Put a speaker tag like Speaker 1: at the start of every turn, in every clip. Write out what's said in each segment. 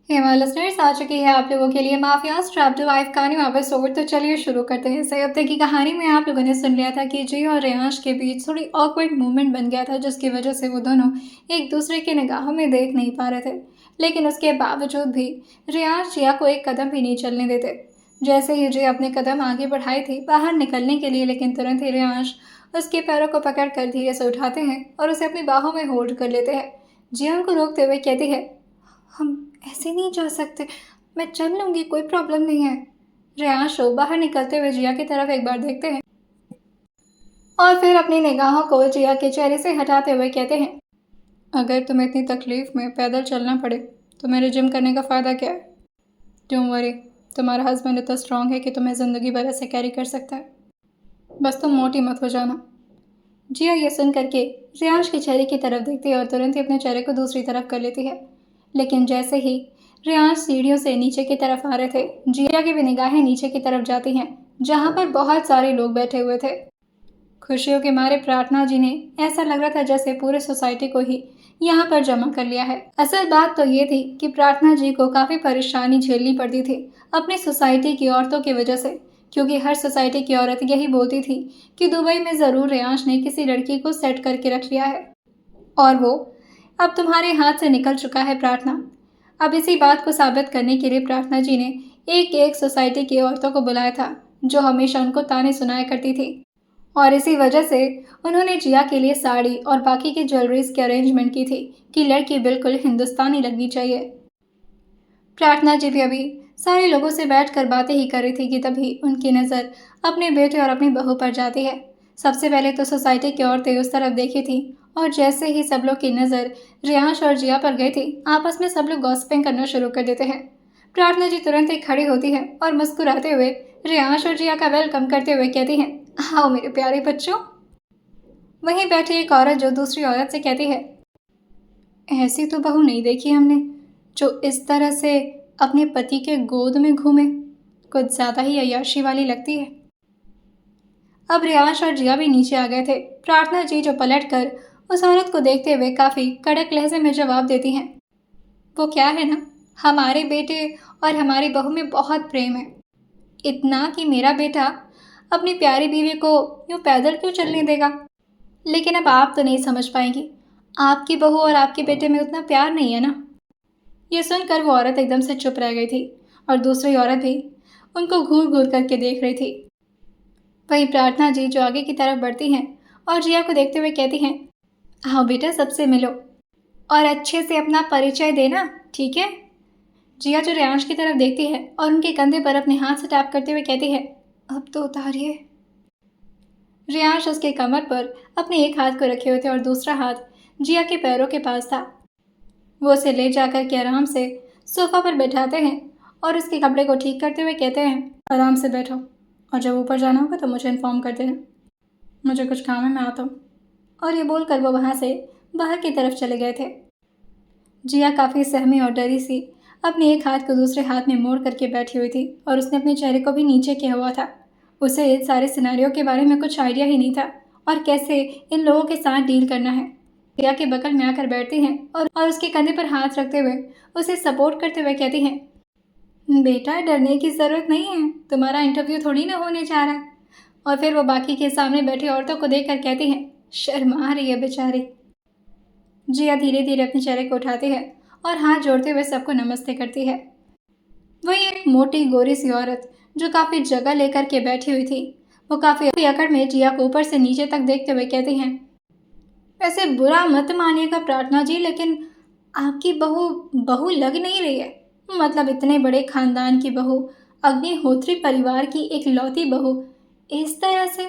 Speaker 1: Hema listeners आ चुकी है आप लोगों के लिए माफियाज ट्रैप टू वाइफ कहानी एपिसोड। तो चलिए शुरू करते हैं। इस हफ्ते की कहानी में आप लोगों ने सुन लिया था कि जी और रेयांश के बीच थोड़ी ऑकवर्ड मूवमेंट बन गया था, जिसकी वजह से वो दोनों एक दूसरे की निगाहों में देख नहीं पा रहे थे। लेकिन उसके बावजूद भी रेयांश जिया को एक कदम भी नहीं चलने देते। जैसे ही जिया अपने कदम आगे बढ़ाई थी बाहर निकलने के लिए, लेकिन तुरंत ही रेयांश उसके पैरों को पकड़ कर धीरे से उठाते हैं और उसे अपनी बाहों में होल्ड कर लेते हैं। जिया उनको रोकते हुए कहती है, हम ऐसे नहीं जा सकते, मैं चल लूंगी, कोई प्रॉब्लम नहीं है। रेयांश बाहर निकलते हुए जिया की तरफ एक बार देखते हैं और फिर अपनी निगाहों को जिया के चेहरे से हटाते हुए कहते हैं, अगर तुम्हें इतनी तकलीफ में पैदल चलना पड़े तो मेरे जिम करने का फ़ायदा क्या है। डोंट वरी, तुम्हारा हस्बैंड इतना स्ट्रांग है कि तुम्हें ज़िंदगी भर ऐसे कैरी कर सकता है। बस तुम मोटी मत हो जाना। जिया ये सुन करके रेयांश के चेहरे की तरफ देखती है और तुरंत ही अपने चेहरे को दूसरी तरफ कर लेती है। लेकिन जैसे ही रेयांश सीढ़ियों से नीचे की तरफ आ रहे थे, जिया की भी निगाहें नीचे की तरफ जाती हैं, जहां पर बहुत सारे लोग बैठे हुए थे। खुशियों के मारे प्रार्थना जी ने ऐसा लग रहा था जैसे पूरे सोसाइटी को ही यहाँ पर जमा कर लिया है। असल बात तो ये थी कि प्रार्थना जी को काफ़ी परेशानी झेलनी पड़ती थी अपनी सोसाइटी की औरतों की वजह से, क्योंकि हर सोसाइटी की औरत यही बोलती थी कि दुबई में ज़रूर रेयांश ने किसी लड़की को सेट करके रख लिया है और वो अब तुम्हारे हाथ से निकल चुका है प्रार्थना। अब इसी बात को साबित करने के लिए प्रार्थना जी ने एक एक सोसाइटी की औरतों को बुलाया था, जो हमेशा उनको ताने सुनाया करती थी। और इसी वजह से उन्होंने जिया के लिए साड़ी और बाकी की ज्वेलरीज की अरेंजमेंट की थी कि लड़की बिल्कुल हिंदुस्तानी लगनी चाहिए। प्रार्थना जी भी अभी सारे लोगों से बैठकर बातें ही कर रही थी कि तभी उनकी नज़र अपने बेटे और अपनी बहू पर जाती है। सबसे पहले तो सोसाइटी की औरतें उस तरफ देखी थी और जैसे ही सब लोग की नज़र रेयांश और जिया पर गई थी, आपस में सब लोग गॉसिपिंग करना शुरू कर देते हैं। प्रार्थना जी तुरंत ही खड़ी होती है और मुस्कुराते हुए रेयांश और जिया का वेलकम करते हुए कहती हैं, आओ मेरे प्यारे बच्चों। वहीं बैठी एक औरत जो दूसरी औरत से कहती है, ऐसी तो बहू नहीं देखी हमने जो इस तरह से अपने पति के गोद में घूमे, कुछ ज़्यादा ही अय्याशी वाली लगती है। अब रियांश और जिया भी नीचे आ गए थे। प्रार्थना जी जो पलट कर उस औरत को देखते हुए काफ़ी कड़क लहजे में जवाब देती हैं, वो क्या है ना, हमारे बेटे और हमारी बहू में बहुत प्रेम है, इतना कि मेरा बेटा अपनी प्यारी बीवी को यूँ पैदल क्यों चलने देगा। लेकिन अब आप तो नहीं समझ पाएंगी, आपकी बहू और आपके बेटे में उतना प्यार नहीं है ना। ये सुनकर वो औरत एकदम से चुप रह गई थी और दूसरी औरत भी उनको घूर घूर करके देख रही थी। वहीं प्रार्थना जी जो आगे की तरफ बढ़ती हैं और जिया को देखते हुए कहती हैं, आओ बेटा सबसे मिलो और अच्छे से अपना परिचय देना, ठीक है। जिया जो रेयांश की तरफ देखती है और उनके कंधे पर अपने हाथ से टैप करते हुए कहती है, अब तो उतारिए। रेयांश उसके कमर पर अपने एक हाथ को रखे हुए थे और दूसरा हाथ जिया के पैरों के पास था। वो उसे ले जाकर के आराम से सोफा पर बैठाते हैं और उसके कपड़े को ठीक करते हुए कहते हैं, आराम से बैठो और जब ऊपर जाना होगा तो मुझे इन्फॉर्म कर देना, मुझे कुछ काम है, मैं आता हूँ। और ये बोलकर वो वहाँ से बाहर की तरफ चले गए थे। जिया काफ़ी सहमी और डरी सी अपने एक हाथ को दूसरे हाथ में मोड़ करके बैठी हुई थी और उसने अपने चेहरे को भी नीचे किया हुआ था। उसे इन सारे सिनेरियो के बारे में कुछ आइडिया ही नहीं था और कैसे इन लोगों के साथ डील करना है। जिया के बगल में आकर बैठती हैं और उसके कंधे पर हाथ रखते हुए उसे सपोर्ट करते हुए कहती हैं, बेटा डरने की ज़रूरत नहीं है, तुम्हारा इंटरव्यू थोड़ी ना होने जा रहा है। और फिर वो बाकी के सामने बैठी औरतों को देखकर कहती हैं, शर्मा रही है बेचारी। जिया धीरे धीरे अपने चेहरे को उठाती है और हाथ जोड़ते हुए सबको नमस्ते करती है। वही एक मोटी गोरी सी औरत जो काफ़ी जगह लेकर के बैठी हुई थी, वो काफ़ी अकड़ में जिया को ऊपर से नीचे तक देखते हुए कहती हैं, वैसे बुरा मत मानिएगा प्रार्थना जी, लेकिन आपकी बहू बहू लग नहीं रही है। मतलब इतने बड़े खानदान की बहू, अग्निहोत्री परिवार की एक लौती बहू, इस तरह से।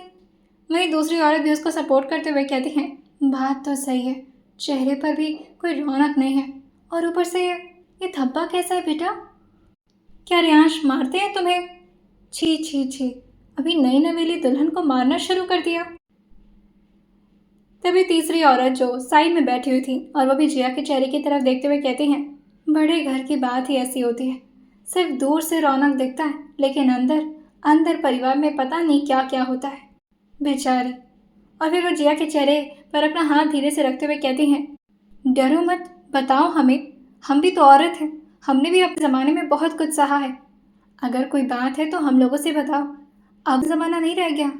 Speaker 1: वहीं दूसरी औरत भी उसको सपोर्ट करते हुए कहती हैं, बात तो सही है, चेहरे पर भी कोई रौनक नहीं है और ऊपर से ये धब्बा कैसा है बेटा, क्या रियांश मारते हैं तुम्हें। छी छी छी, अभी नई नवेली दुल्हन को मारना शुरू कर दिया। तभी तीसरी औरत जो साइड में बैठी हुई थी और वो भी जिया के चेहरे की तरफ देखते हुए कहती हैं, बड़े घर की बात ही ऐसी होती है, सिर्फ दूर से रौनक दिखता है लेकिन अंदर अंदर परिवार में पता नहीं क्या क्या होता है, बेचारी। और फिर वो जिया के चेहरे पर अपना हाथ धीरे से रखते हुए कहती हैं, डरो मत, बताओ हमें, हम भी तो औरत हैं, हमने भी अपने ज़माने में बहुत कुछ सहा है। अगर कोई बात है तो हम लोगों से बताओ। अब ज़माना नहीं रह गया।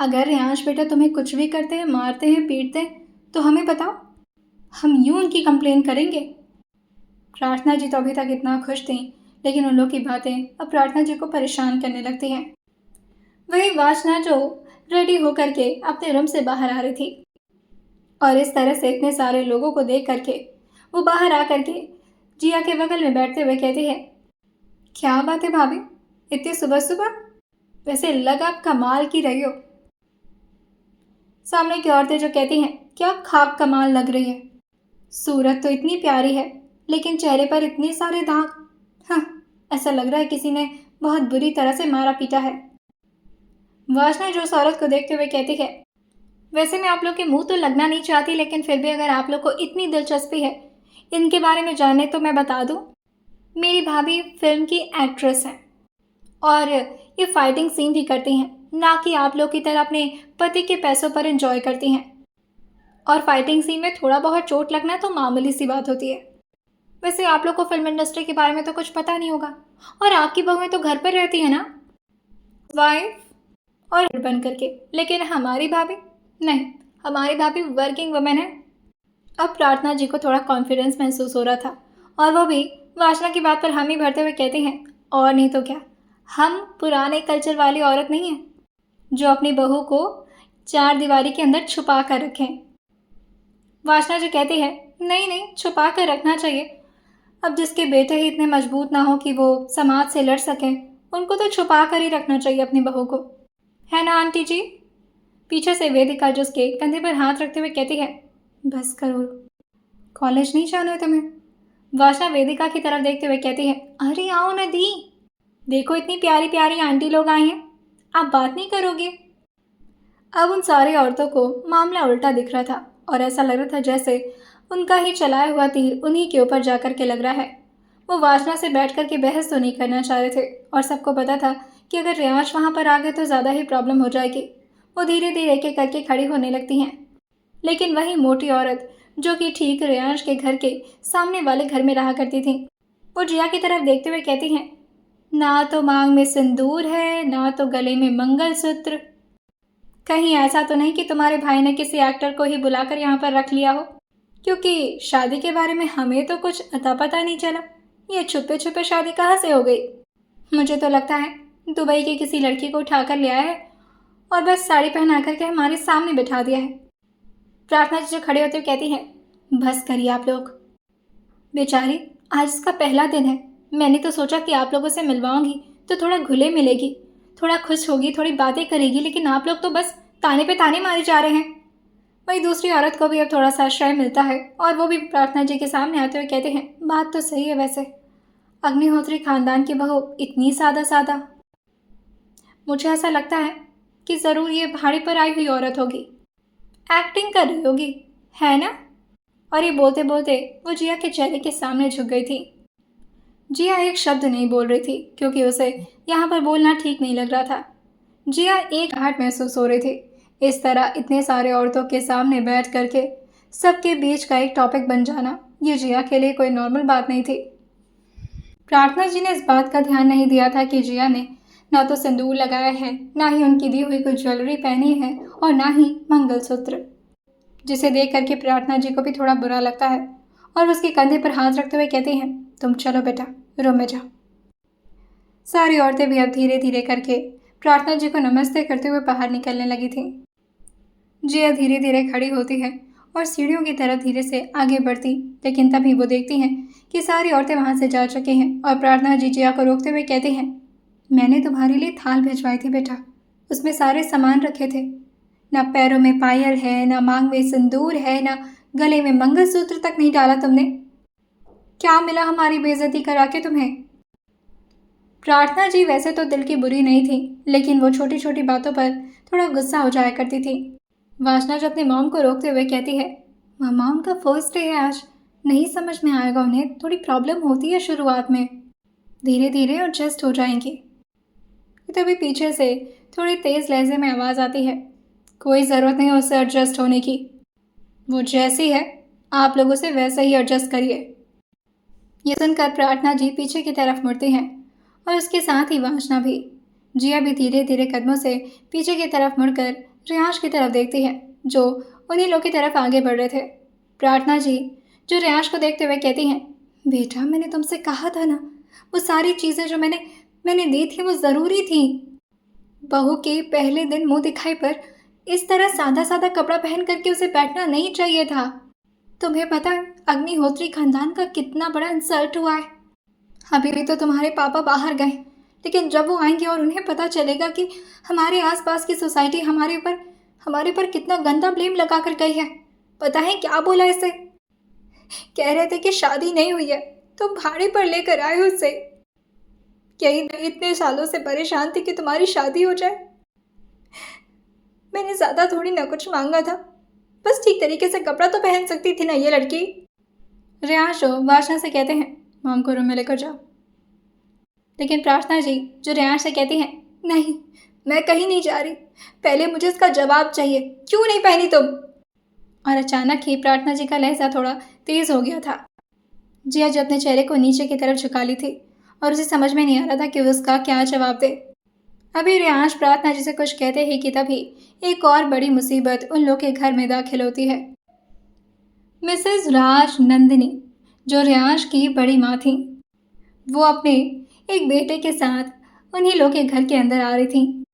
Speaker 1: अगर रियांश बेटा तुम्हें कुछ भी करते हैं, मारते हैं, पीटते हैं, तो हमें बताओ। हम यूं उनकी कंप्लेन करेंगे। प्रार्थना जी तो अभी तक इतना खुश थीं, लेकिन उन लोग की बातें अब प्रार्थना जी को परेशान करने लगती हैं। वही वासना जो रेडी होकर के अपने रूम से बाहर आ रही थी, और इस तरह से इतने सारे लोगों को देख करके वो बाहर आ करके जिया के बगल में बैठते हुए कहती है, क्या बात है भाभी, इतनी सुबह सुबह? वैसे लग आप कमाल की रही हो। सामने की औरतें जो कहती हैं, क्या खाक कमाल लग रही है। सूरत तो इतनी प्यारी है, लेकिन चेहरे पर इतने सारे दाग। हाँ, ऐसा लग रहा है किसी ने बहुत बुरी तरह से मारा पीटा है। वासना जो उस औरत को देखते हुए कहती है, वैसे मैं आप लोग के मुंह तो लगना नहीं चाहती, लेकिन फिर भी अगर आप लोग को इतनी दिलचस्पी है इनके बारे में जानने तो मैं बता दूं। मेरी भाभी फिल्म की एक्ट्रेस हैं और ये फाइटिंग सीन भी करती हैं, ना कि आप लोग की तरह अपने पति के पैसों पर एंजॉय करती हैं। और फाइटिंग सीन में थोड़ा बहुत चोट लगना तो मामूली सी बात होती है। वैसे आप लोग को फिल्म इंडस्ट्री के बारे में तो कुछ पता नहीं होगा, और आपकी बहुएं तो घर पर रहती है ना, वाइफ और बन करके। लेकिन हमारी भाभी नहीं, हमारी भाभी वर्किंग वुमेन है। अब प्रार्थना जी को थोड़ा कॉन्फिडेंस महसूस हो रहा था, और वो भी वासना की बात पर हामी भरते हुए कहते हैं, और नहीं तो क्या, हम पुराने कल्चर वाली औरत नहीं हैं जो अपनी बहू को चार दीवारी के अंदर छुपा कर रखें। वासना जी कहती है, नहीं नहीं, छुपा कर रखना चाहिए। अब जिसके बेटे ही इतने मजबूत ना हो कि वो समाज से लड़ सकें, उनको तो छुपा कर ही रखना चाहिए अपनी बहू को, है ना आंटी जी? पीछे से वेदिका जो उसके कंधे पर हाथ रखते हुए कहती है, बस करो, कॉलेज नहीं जाना है तुम्हें? वासना वेदिका की तरफ देखते हुए कहती है, अरे आओ ना दी, देखो इतनी प्यारी प्यारी आंटी लोग आई हैं, आप बात नहीं करोगे? अब उन सारी औरतों को मामला उल्टा दिख रहा था, और ऐसा लग रहा था जैसे उनका ही चलाया हुआ तीर उन्हीं के ऊपर जाकर के लग रहा है। वो वासना से बैठ कर के बहस तो नहीं करना चाह रहे थे, और सबको पता था कि अगर रियांश वहाँ पर आ गए तो ज़्यादा ही प्रॉब्लम हो जाएगी। वो धीरे धीरे एक एक करके खड़ी होने लगती हैं। लेकिन वही मोटी औरत जो कि ठीक रियांश के घर के सामने वाले घर में रहा करती थी, वो जिया की तरफ देखते हुए कहती हैं, ना तो मांग में सिंदूर है, ना तो गले में मंगलसूत्र। कहीं ऐसा तो नहीं कि तुम्हारे भाई ने किसी एक्टर को ही बुलाकर यहाँ पर रख लिया हो? क्योंकि शादी के बारे में हमें तो कुछ अता पता नहीं चला। ये छुपे छुपे शादी कहाँ से हो गई? मुझे तो लगता है दुबई की किसी लड़की को उठाकर ले आया है और बस साड़ी पहना करके हमारे सामने बिठा दिया है। प्रार्थना जी जो खड़े होते हुए कहती हैं, बस करिए आप लोग। बेचारी, आज इसका पहला दिन है। मैंने तो सोचा कि आप लोगों से मिलवाऊंगी तो थोड़ा घुले मिलेगी, थोड़ा खुश होगी, थोड़ी बातें करेगी, लेकिन आप लोग तो बस ताने पे ताने मारे जा रहे हैं। वही दूसरी औरत को भी अब थोड़ा सा आश्रय मिलता है, और वो भी प्रार्थना जी के सामने आते हुए कहते हैं, बात तो सही है, वैसे अग्निहोत्री खानदान की बहू इतनी सादा सादा। मुझे ऐसा लगता है कि ज़रूर ये भाड़े पर आई हुई औरत होगी, एक्टिंग कर रही होगी, है ना? और ये बोलते बोलते वो जिया के चेहरे के सामने झुक गई थी। जिया एक शब्द नहीं बोल रही थी, क्योंकि उसे यहाँ पर बोलना ठीक नहीं लग रहा था। जिया एक आहट महसूस हो रही थी। इस तरह इतने सारे औरतों के सामने बैठ करके सबके बीच का एक टॉपिक बन जाना, ये जिया के लिए कोई नॉर्मल बात नहीं थी। प्रार्थना जी ने इस बात का ध्यान नहीं दिया था कि जिया ने ना तो सिंदूर लगाया है, ना ही उनकी दी हुई कोई ज्वेलरी पहनी है, और ना ही मंगलसूत्र, जिसे देख करके प्रार्थना जी को भी थोड़ा बुरा लगता है, और उसके कंधे पर हाथ रखते हुए कहती हैं, तुम चलो बेटा, रूम में जाओ। सारी औरतें भी अब धीरे धीरे करके प्रार्थना जी को नमस्ते करते हुए बाहर निकलने लगी थी। जिया धीरे धीरे खड़ी होती है और सीढ़ियों की तरफ धीरे से आगे बढ़ती, लेकिन तभी वो देखती हैं कि सारी औरतें वहां से जा चुकी हैं, और प्रार्थना जी जिया को रोकते हुए कहती हैं, मैंने तुम्हारे लिए थाल भिजवाई थी बेटा, उसमें सारे सामान रखे थे। ना पैरों में पायल है, ना मांग में सिंदूर है, ना गले में मंगलसूत्र तक नहीं डाला तुमने। क्या मिला हमारी बेइज्जती करा के तुम्हें? प्रार्थना जी वैसे तो दिल की बुरी नहीं थी, लेकिन वो छोटी छोटी बातों पर थोड़ा गुस्सा हो जाया करती थी। वासना जो अपनी मॉम को रोकते हुए कहती है, मामा उनका फर्स्ट डे है आज, नहीं समझ में आएगा उन्हें, थोड़ी प्रॉब्लम होती है शुरुआत में, धीरे धीरे एडजस्ट हो जाएंगी। तभी पीछे से थोड़ी तेज़ लहजे में आवाज़ आती है, कोई ज़रूरत नहीं उससे एडजस्ट होने की, वो जैसी है आप लोग उसे वैसे ही एडजस्ट करिए। ये सुनकर प्रार्थना जी पीछे की तरफ मुड़ती हैं और उसके साथ ही वासना भी। जिया भी धीरे धीरे कदमों से पीछे की तरफ मुड़कर रियांश की तरफ देखती है जो उन्हीं लोग की तरफ आगे बढ़ रहे थे। प्रार्थना जी जो रियांश को देखते हुए कहती हैं, बेटा मैंने तुमसे कहा था ना, वो सारी चीज़ें जो मैंने मैंने दी थी वो ज़रूरी थी। बहू के पहले दिन मुंह दिखाई पर इस तरह सादा सादा कपड़ा पहन करके उसे बैठना नहीं चाहिए था। तुम्हें पता है अग्निहोत्री खानदान का कितना बड़ा इंसल्ट हुआ है। अभी भी तो तुम्हारे पापा बाहर गए, लेकिन जब वो आएंगे और उन्हें पता चलेगा कि हमारे आसपास की सोसाइटी हमारे ऊपर कितना गंदा ब्लेम लगा कर गई है। पता है क्या बोला इसे? कह रहे थे कि शादी नहीं हुई है, तुम भाड़े पर लेकर आए हो उसे। यही इतने सालों से परेशान थी कि तुम्हारी शादी हो जाए। मैंने ज़्यादा थोड़ी ना कुछ मांगा था, बस ठीक तरीके से कपड़ा तो पहन सकती थी ना ये लड़की। रियांश वासना से कहते हैं, मॉम को रूम में लेकर जाओ। लेकिन प्रार्थना जी जो रियांश से कहती हैं, नहीं मैं कहीं नहीं जा रही, पहले मुझे इसका जवाब चाहिए, क्यों नहीं पहनी तुम? और अचानक ही प्रार्थना जी का लहजा थोड़ा तेज़ हो गया था। जिया जो अपने चेहरे को नीचे की तरफ झुका ली थी और उसे समझ में नहीं आ रहा था कि उसका क्या जवाब दे। अभी रियांश प्रार्थना जी से कुछ कहते ही कि तभी एक और बड़ी मुसीबत उन लोग के घर में दाखिल होती है। मिसेज राज नंदिनी जो रियांश की बड़ी माँ थी, वो अपने एक बेटे के साथ उन्हीं लोग के घर के अंदर आ रही थी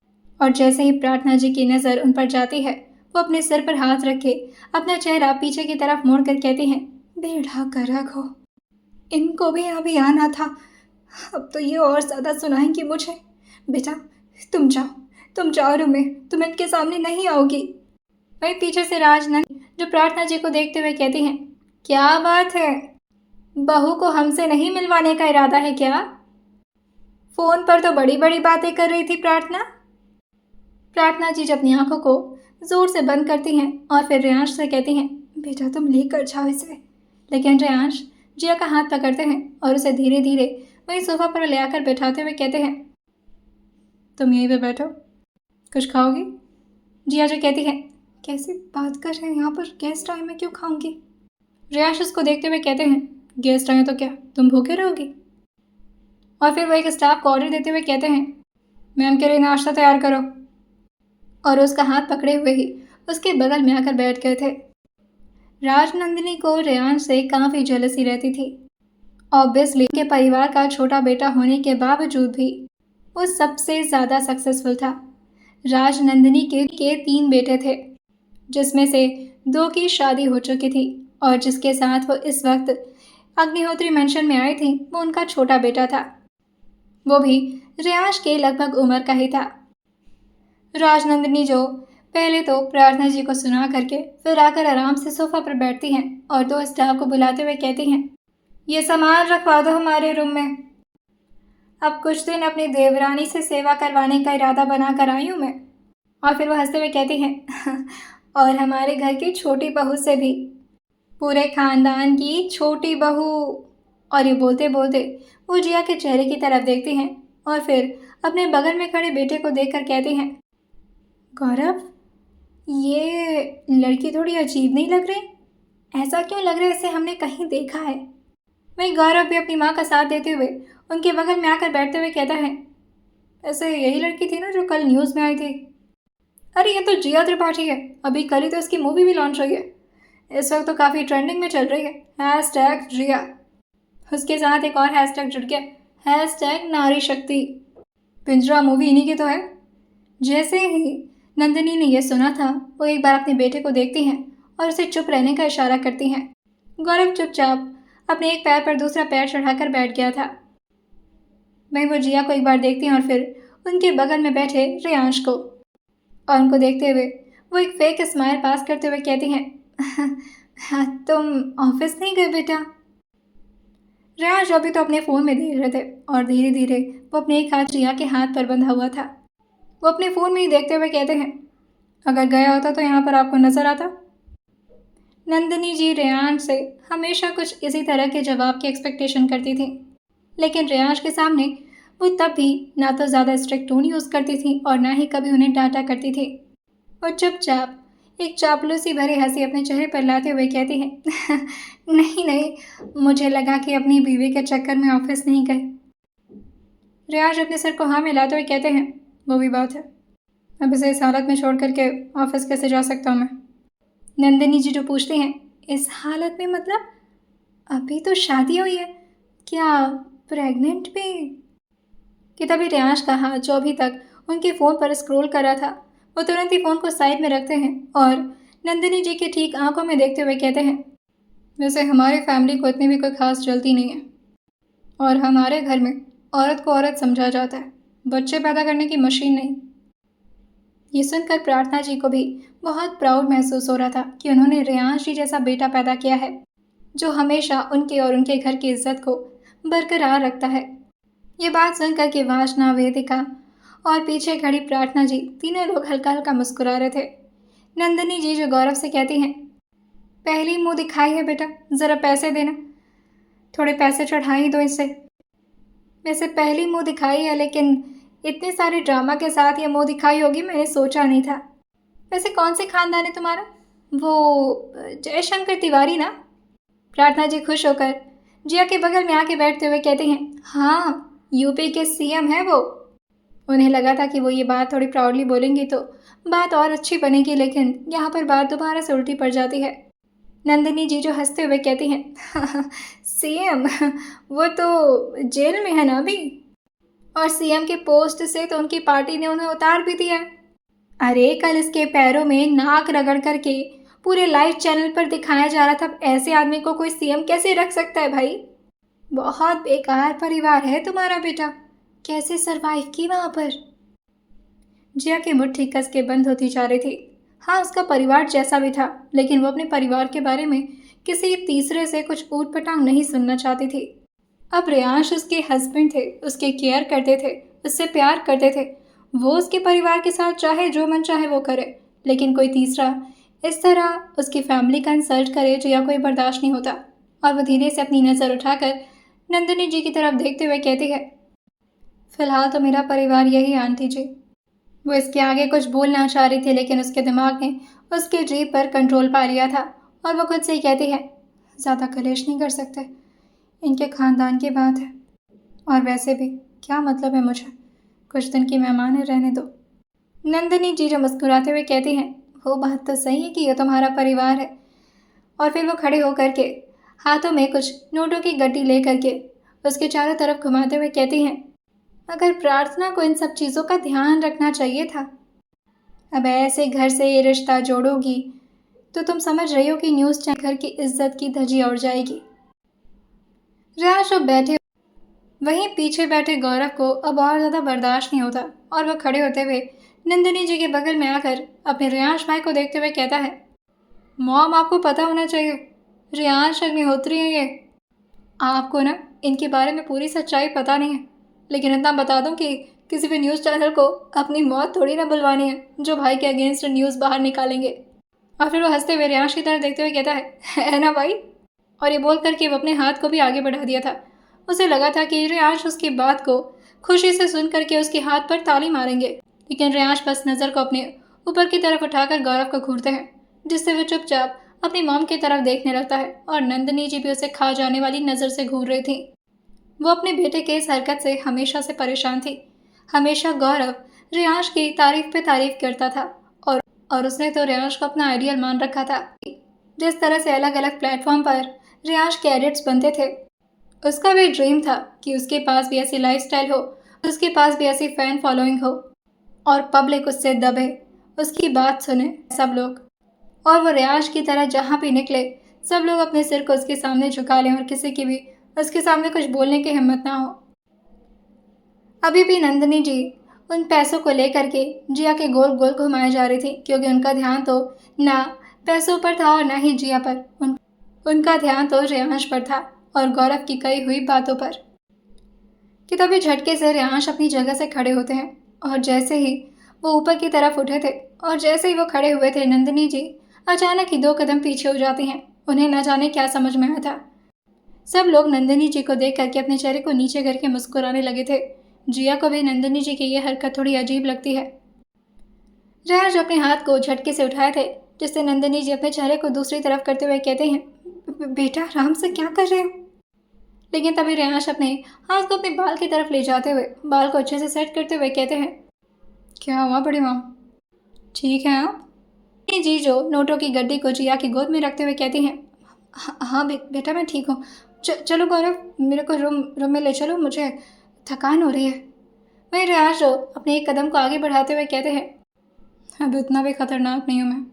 Speaker 1: और जैसे ही प्रार्थना जी की नज़र उन पर जाती है वो अपने सिर पर हाथ रखे अपना चेहरा पीछे की तरफ मोड़ कर कहती हैं, बेड़ा गर्क हो, इनको भी अभी आना था, अब तो ये और ज़्यादा सुनाएंगी मुझे। बेटा तुम जाओ रूम में, तुम इनके सामने नहीं आओगी। वहीं पीछे से राजनंद जो प्रार्थना जी को देखते हुए कहती हैं, क्या बात है, बहू को हमसे नहीं मिलवाने का इरादा है क्या? फोन पर तो बड़ी बड़ी बातें कर रही थी प्रार्थना। प्रार्थना जी जब अपनी आंखों को जोर से बंद करती हैं और फिर रियांश से कहती हैं, बेटा तुम लेकर जाओ इसे। लेकिन रियांश जिया का हाथ पकड़ते हैं और उसे धीरे धीरे वही सोफा पर ले आकर बैठाते हुए कहते हैं, तुम यहीं पे बैठो, कुछ खाओगी? जिया जो कहती है, कैसी बात कर रहे हैं, यहाँ पर गेस्ट आए, मैं क्यों खाऊंगी? रियांश उसको देखते हुए कहते हैं, गेस्ट आए तो क्या तुम भूखे रहोगी? और फिर वो एक स्टाफ को ऑर्डर देते हुए कहते हैं, मैम के लिए नाश्ता तैयार करो। और उसका हाथ पकड़े हुए ही उसके बगल में आकर बैठ गए थे। राजनंदिनी को रियांश से काफ़ी जेलसी रहती थी। ऑब्वियसली के परिवार का छोटा बेटा होने के बावजूद भी वो सबसे ज़्यादा सक्सेसफुल था। राजनंदिनी के 3 बेटे थे, जिसमें से 2 की शादी हो चुकी थी और जिसके साथ वो इस वक्त अग्निहोत्री मेंशन में आई थी वो उनका छोटा बेटा था, वो भी रियांश के लगभग उम्र का ही था। राजनंदिनी जो पहले तो प्रार्थना जी को सुना करके फिर आकर आराम से सोफा पर बैठती हैं और 2 स्टाफ को बुलाते हुए कहती हैं, ये सामान रखवा दो हमारे रूम में, अब कुछ दिन अपनी देवरानी से सेवा करवाने का इरादा बना कर आई हूँ मैं। और फिर वो हंसते हुए कहती हैं, और हमारे घर की छोटी बहू से भी, पूरे खानदान की छोटी बहू। और ये बोलते बोलते वो जिया के चेहरे की तरफ देखती हैं और फिर अपने बगल में खड़े बेटे को देखकर कहती हैं, गौरव ये लड़की थोड़ी अजीब नहीं लग रही? ऐसा क्यों लग रहा है इसे हमने कहीं देखा है? वहीं गौरव भी अपनी माँ का साथ देते हुए उनके बगल में आकर बैठते हुए कहता है, ऐसे यही लड़की थी ना जो कल न्यूज़ में आई थी? अरे ये तो जिया त्रिपाठी है, अभी कल ही तो इसकी मूवी भी लॉन्च हुई है, इस वक्त तो काफ़ी ट्रेंडिंग में चल रही है, #जिया। उसके साथ एक और हैशटैग जुड़ गया, #नारी शक्ति। पिंजरा मूवी इन्हीं की तो है। जैसे ही नंदिनी ने यह सुना था वो एक बार अपने बेटे को देखती हैं और उसे चुप रहने का इशारा करती हैं। गौरव चुपचाप अपने एक पैर पर दूसरा पैर चढ़ाकर बैठ गया था। वहीं वो जिया को एक बार देखती हैं और फिर उनके बगल में बैठे रियांश को, और उनको देखते हुए वो एक फेक स्माइल पास करते हुए कहती हैं, तुम ऑफिस नहीं गए बेटा? रियांश अभी तो अपने फ़ोन में देख रहे थे और धीरे धीरे वो अपने एक हाथ जिया के हाथ पर बंधा हुआ था। वो अपने फ़ोन में ही देखते हुए कहते हैं, अगर गया होता तो यहाँ पर आपको नज़र आता? नंदिनी जी रियांश से हमेशा कुछ इसी तरह के जवाब की एक्सपेक्टेशन करती थी, लेकिन रियांश के सामने वो तब भी ना तो ज़्यादा स्ट्रिक्ट टोन यूज़ करती थी और ना ही कभी उन्हें डांटा करती थी। वो चुपचाप एक चापलूसी भरी हंसी अपने चेहरे पर लाते हुए कहती है नहीं नहीं, मुझे लगा कि अपनी बीवी के चक्कर में ऑफिस नहीं गए। रियाज अपने सर को हाँ मिलाते हुए कहते हैं, वो भी बात है, अब इसे इस हालत में छोड़ करके ऑफिस कैसे जा सकता हूँ मैं। नंदिनी जी जो पूछते हैं, इस हालत में मतलब? अभी तो शादी हुई है, क्या प्रेग्नेंट भी? कि तभी रियांश का हाथ जो अभी तक उनके फ़ोन पर स्क्रॉल कर रहा था, वो तुरंत ही फ़ोन को साइड में रखते हैं और नंदिनी जी की ठीक आंखों में देखते हुए कहते हैं, वैसे हमारी फैमिली को इतनी भी कोई खास जल्दी नहीं है और हमारे घर में औरत को औरत समझा जाता है, बच्चे पैदा करने की मशीन नहीं। ये सुनकर प्रार्थना जी को भी बहुत प्राउड महसूस हो रहा था कि उन्होंने रियांश जी जैसा बेटा पैदा किया है जो हमेशा उनके और उनके घर की इज्जत को बरकरार रखता है। ये बात सुनकर कि वासना, वेदिका और पीछे खड़ी प्रार्थना जी तीनों लोग हल्का हल्का मुस्कुरा रहे थे। नंदिनी जी जो गौरव से कहती हैं, पहली मुंह दिखाई है बेटा, ज़रा पैसे देना, थोड़े पैसे चढ़ा ही दो इससे। वैसे पहली मुंह दिखाई है, लेकिन इतने सारे ड्रामा के साथ ये मुंह दिखाई होगी मैंने सोचा नहीं था। वैसे कौन से खानदान है तुम्हारा? वो जयशंकर तिवारी ना? प्रार्थना जी खुश होकर जिया के बगल में आके बैठते हुए कहती हैं, हाँ, यूपी के सीएम है वो। उन्हें लगा था कि वो ये बात थोड़ी प्राउडली बोलेंगी तो बात और अच्छी बनेगी, लेकिन यहाँ पर बात दोबारा से उल्टी पड़ जाती है। नंदिनी जी जो हंसते हुए कहती हैं, सीएम? वो तो जेल में है ना अभी, और सीएम के पोस्ट से तो उनकी पार्टी ने उन्हें उतार भी दिया है। अरे कल इसके पैरों में नाक रगड़ करके पूरे लाइव चैनल पर दिखाया जा रहा था, ऐसे आदमी को कोई सीएम कैसे रख सकता है भाई? बहुत बेकार परिवार है तुम्हारा बेटा, कैसे सरवाइव की वहाँ पर? जिया की मुट्ठी कस के बंद होती जा रही थी। हाँ, उसका परिवार जैसा भी था, लेकिन वो अपने परिवार के बारे में किसी तीसरे से कुछ ऊट पटांग नहीं सुनना चाहती थी। अब रियांश उसके हस्बैंड थे, उसके केयर करते थे, उससे प्यार करते थे। वो उसके परिवार के साथ चाहे जो मन चाहे वो करे, लेकिन कोई तीसरा इस तरह उसकी फैमिली का इंसल्ट करे जिया कोई बर्दाश्त नहीं होता। और वो धीरे से अपनी नज़र उठाकर नंदिनी जी की तरफ देखते हुए कहती है, फिलहाल तो मेरा परिवार यही आंटी जी। वो इसके आगे कुछ बोलना चाह रही थी, लेकिन उसके दिमाग ने उसके जीभ पर कंट्रोल पा लिया था और वो खुद से ही कहती है, ज़्यादा कलेश नहीं कर सकते, इनके खानदान की बात है, और वैसे भी क्या मतलब है मुझे, कुछ दिन की मेहमान है, रहने दो। नंदिनी जी जो मुस्कुराते हुए कहती हैं, वो बात तो सही है कि ये तुम्हारा परिवार है। और फिर वो खड़े होकर के हाथों में कुछ नोटों की गड्डी ले करके उसके चारों तरफ घुमाते हुए कहती हैं, मगर प्रार्थना को इन सब चीज़ों का ध्यान रखना चाहिए था। अब ऐसे घर से ये रिश्ता जोड़ोगी तो तुम समझ रही हो कि न्यूज़ चैनल घर की इज्जत की धज्जी उड़ जाएगी। रियाज अब बैठे, वहीं पीछे बैठे गौरव को अब और ज़्यादा बर्दाश्त नहीं होता और वह खड़े होते हुए नंदिनी जी के बगल में आकर अपने रियांश भाई को देखते हुए कहता है, मॉम आपको पता होना चाहिए, रियांश अग्निहोत्री है ये। आपको ना इनके बारे में पूरी सच्चाई पता नहीं है, लेकिन इतना बता दूं कि किसी भी न्यूज़ चैनल को अपनी मौत थोड़ी ना बुलवानी है जो भाई के अगेंस्ट न्यूज़ बाहर निकालेंगे। और फिर वो हंसते हुए रियांश की तरफ देखते हुए कहता है ना भाई? और ये बोल करके वो अपने हाथ को भी आगे बढ़ा दिया था। उसे लगा था कि रियांश उसकी बात को खुशी से सुन करके उसके हाथ पर ताली मारेंगे, लेकिन रियांश बस नज़र को अपने ऊपर की तरफ उठाकर गौरव को घूरते हैं, जिससे वो चुपचाप अपनी मॉम की तरफ देखने लगता है। और नंदिनी जी भी उसे खा जाने वाली नज़र से घूर रही थी। वो अपने बेटे के इस हरकत से हमेशा से परेशान थी। हमेशा गौरव रियांश की तारीफ पे तारीफ करता था और उसने तो रियांश को अपना आइडियल मान रखा था। जिस तरह से अलग अलग प्लेटफॉर्म पर रियांश के एडिट्स बनते थे, उसका भी ड्रीम था कि उसके पास भी ऐसी लाइफस्टाइल हो, उसके पास भी ऐसी फैन फॉलोइंग हो और पब्लिक उससे दबे, उसकी बात सुने सब लोग, और वो रियांश की तरह जहाँ भी निकले सब लोग अपने सिर को उसके सामने झुका लें और किसी की भी उसके सामने कुछ बोलने की हिम्मत ना हो। अभी भी नंदिनी जी उन पैसों को लेकर के जिया के गोल गोल घुमाए जा रही थी, क्योंकि उनका ध्यान तो ना पैसों पर था और ना ही जिया पर। उनका ध्यान तो रियांश पर था और गौरव की कही हुई बातों पर। कि तभी झटके से रियांश अपनी जगह से खड़े होते हैं और जैसे ही वो ऊपर की तरफ उठे थे और जैसे ही वो खड़े हुए थे, नंदिनी जी अचानक ही 2 कदम पीछे हो जाती हैं। उन्हें न जाने क्या समझ में आया था। सब लोग नंदिनी जी को देख करके अपने चेहरे को नीचे करके मुस्कुराने लगे थे। जिया को भी नंदिनी जी की ये हरकत थोड़ी अजीब लगती है। रियांश अपने हाथ को झटके से उठाए थे, जिससे नंदिनी जी अपने चेहरे को दूसरी तरफ करते हुए कहते हैं, बेटा आराम से क्या कर रहे हो? लेकिन तभी रेहांश अपने हाथ को अपने बाल की तरफ ले जाते हुए बाल को अच्छे से सेट करते हुए कहते हैं, क्या हुआ बड़ी माँ, ठीक है आप? जी जो नोटों की गड्डी को जिया की गोद में रखते हुए कहती हैं, हाँ बेटा मैं ठीक हूँ। चलो गौरव, मेरे को रूम में ले चलो, मुझे थकान हो रही है। वहीं रेहांश जो अपने एक कदम को आगे बढ़ाते हुए कहते हैं, अब इतना भी खतरनाक नहीं हूँ मैं।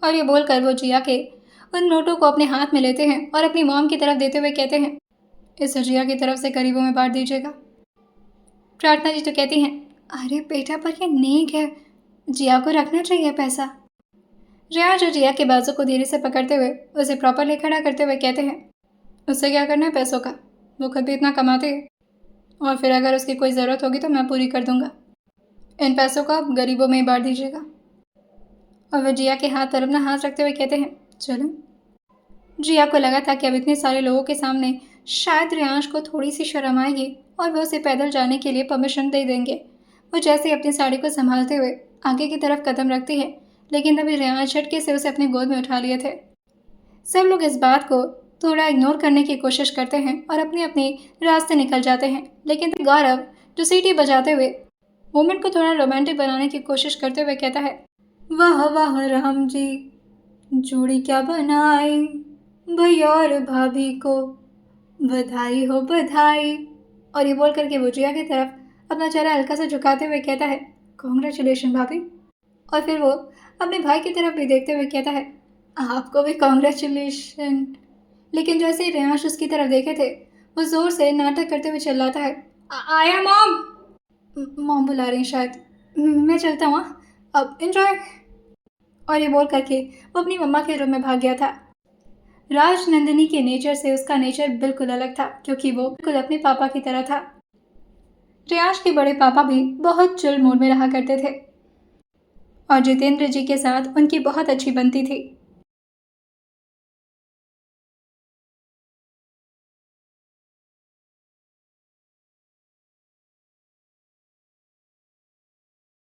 Speaker 1: और ये बोलकर वो जिया के उन नोटों को अपने हाथ में लेते हैं और अपनी मॉम की तरफ देते हुए कहते हैं, इसे जिया की तरफ से गरीबों में बांट दीजिएगा। प्रार्थना जी तो कहती हैं, अरे बेटा पर ये नेक है, जिया को रखना चाहिए पैसा। रेहांश जो जिया के बाजू को धीरे से पकड़ते हुए उसे प्रॉपरली खड़ा करते हुए कहते हैं, उससे क्या करना है पैसों का, वो खुद भी इतना कमाती है, और फिर अगर उसकी कोई ज़रूरत होगी तो मैं पूरी कर दूंगा। इन पैसों को आप गरीबों में ही बांट दीजिएगा। और वह जिया के हाथ पर अपना हाथ रखते हुए कहते हैं, चलो। जिया को लगा था कि अब इतने सारे लोगों के सामने शायद रेहांश को थोड़ी सी शर्म आएगी और वह उसे पैदल जाने के लिए परमिशन दे देंगे। वो जैसे अपनी साड़ी को संभालते हुए आगे की तरफ कदम रखती है, लेकिन तभी रेहांश झटके से उसे अपनी गोद में उठा लिए थे। सब लोग इस बात को थोड़ा इग्नोर करने की कोशिश करते हैं और अपने अपने रास्ते निकल जाते हैं, लेकिन गौरव जो सीटी बजाते हुए मोमेंट को थोड़ा रोमांटिक बनाने की कोशिश करते हुए कहता है, वाह वाह राम जी, जोड़ी क्या बनाई, भैया और भाभी को बधाई हो बधाई। और ये बोल करके वो जिया की तरफ अपना चेहरा हल्का सा झुकाते हुए कहता है, कॉन्ग्रेचुलेशन भाभी। और फिर वो अपने भाई की तरफ भी देखते हुए कहता है, आपको भी कॉन्ग्रेचुलेशन। लेकिन जैसे ही रेहांश उसकी तरफ देखे थे, वो जोर से नाटक करते हुए चिल्लाता है, आया मॉम। मॉम बुला रही हैं शायद, मैं चलता हूँ, अब एंजॉय। और ये बोल करके वो अपनी मम्मा के रूम में भाग गया था। राज नंदिनी के नेचर से उसका नेचर बिल्कुल अलग था, क्योंकि वो बिल्कुल अपने पापा की तरह था। रेहांश के बड़े पापा भी बहुत चिल मूड में रहा करते थे और जितेंद्र जी के साथ उनकी बहुत अच्छी बनती थी।